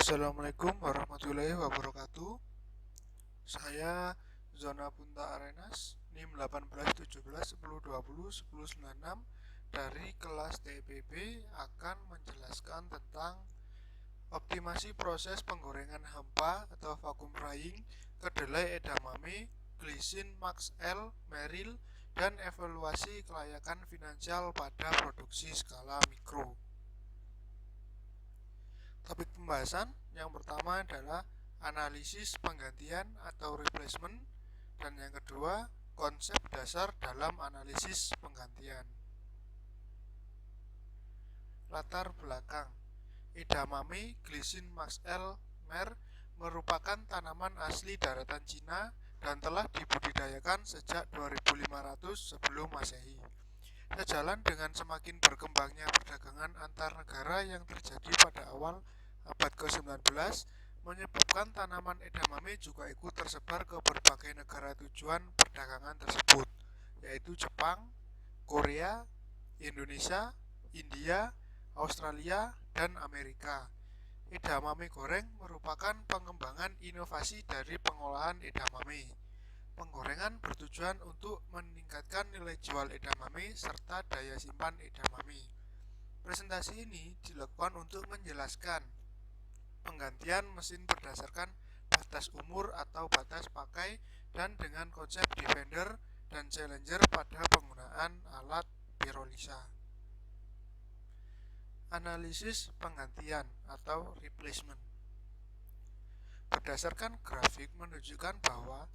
Assalamualaikum warahmatullahi wabarakatuh. Saya Zona Punta Arenas, NIM 181710201096 dari kelas TPB akan menjelaskan tentang optimasi proses penggorengan hampa atau vacuum drying kedelai edamame, glisin Max L, Meril, dan evaluasi kelayakan finansial pada produksi skala mikro. Topik pembahasan yang pertama adalah analisis penggantian atau replacement, dan yang kedua konsep dasar dalam analisis penggantian. Latar belakang: edamame, glisin Max L, Mer merupakan tanaman asli daratan Cina dan telah dibudidayakan sejak 2500 sebelum Masehi. Sejalan dengan semakin berkembangnya perdagangan antar negara yang terjadi pada awal abad ke-19, menyebabkan tanaman edamame juga ikut tersebar ke berbagai negara tujuan perdagangan tersebut, yaitu Jepang, Korea, Indonesia, India, Australia, dan Amerika. Edamame goreng merupakan pengembangan inovasi dari pengolahan edamame. Penggorengan bertujuan untuk meningkatkan nilai jual edamame serta daya simpan edamame. Presentasi ini dilakukan untuk menjelaskan penggantian mesin berdasarkan batas umur atau batas pakai dan dengan konsep Defender dan Challenger pada penggunaan alat pirolisa. Analisis penggantian atau replacement. Berdasarkan grafik menunjukkan bahwa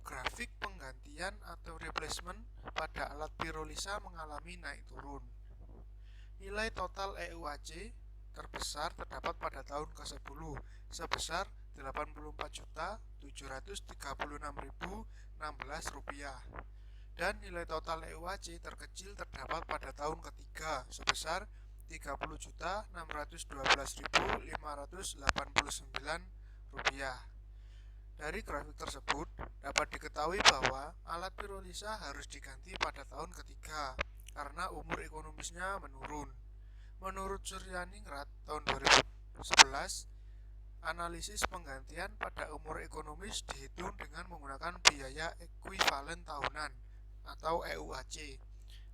grafik penggantian atau replacement pada alat pirolisa mengalami naik turun. Nilai total EUAC terbesar terdapat pada tahun ke-10 sebesar Rp84.736.016 dan nilai total EUAC terkecil terdapat pada tahun ketiga sebesar Rp30.612.589. Dari grafik tersebut dapat diketahui bahwa alat pirolisa harus diganti pada tahun ketiga karena umur ekonomisnya menurun. Menurut Suryaningrat tahun 2011, analisis penggantian pada umur ekonomis dihitung dengan menggunakan biaya ekuivalen tahunan atau EUAC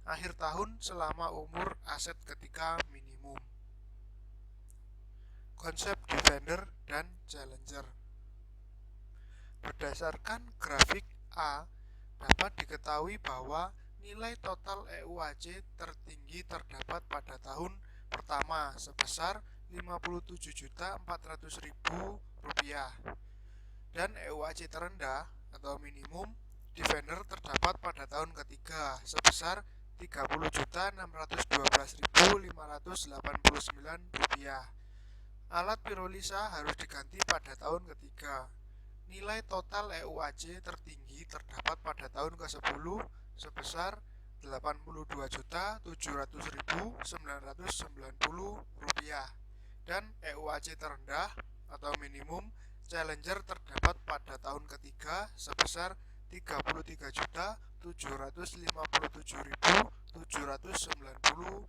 akhir tahun selama umur aset ketika minimum. Konsep Defender dan Challenger. Berdasarkan grafik A, dapat diketahui bahwa nilai total EUAC tertinggi terdapat pada tahun pertama sebesar Rp57.400.000 dan EUAC terendah atau minimum Defender terdapat pada tahun ketiga sebesar Rp30.612.589. Alat pirolisa harus diganti pada tahun ketiga. Nilai total EUAC tertinggi terdapat pada tahun ke-10 sebesar Rp82.700.990 dan EUAC terendah atau minimum Challenger terdapat pada tahun ketiga sebesar Rp33.757.790.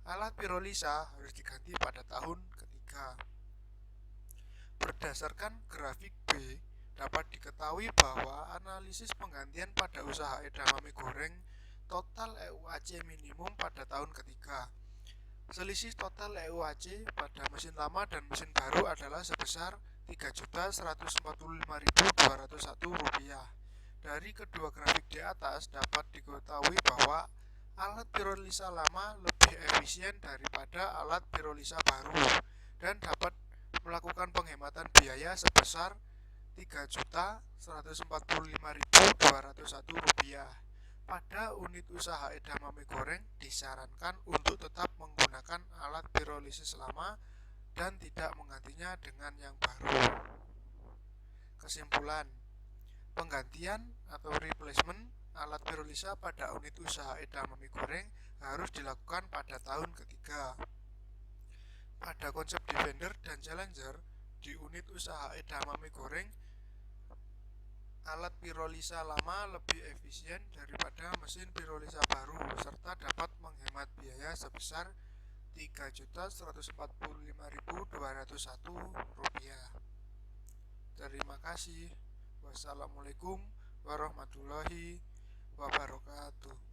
Alat pirolisa harus diganti pada tahun ketiga. Berdasarkan grafik B, dapat diketahui bahwa analisis penggantian pada usaha edamame goreng total EUAC minimum pada tahun ketiga. Selisih total EUAC pada mesin lama dan mesin baru adalah sebesar Rp3.145.201. Dari kedua grafik di atas dapat diketahui bahwa alat pirolisa lama lebih efisien daripada alat pirolisa baru dan dapat melakukan penghematan biaya sebesar Rp3.145.201. Pada unit usaha edamame goreng disarankan untuk tetap menggunakan alat pirolisis lama dan tidak menggantinya dengan yang baru. Kesimpulan: penggantian atau replacement alat pirolisa pada unit usaha edamame goreng harus dilakukan pada tahun ketiga. Pada konsep Defender dan Challenger, di unit usaha edamame goreng, alat pirolisa lama lebih efisien daripada mesin pirolisa baru serta dapat menghemat biaya sebesar Rp3.145.201. Terima kasih. Wassalamualaikum warahmatullahi wabarakatuh.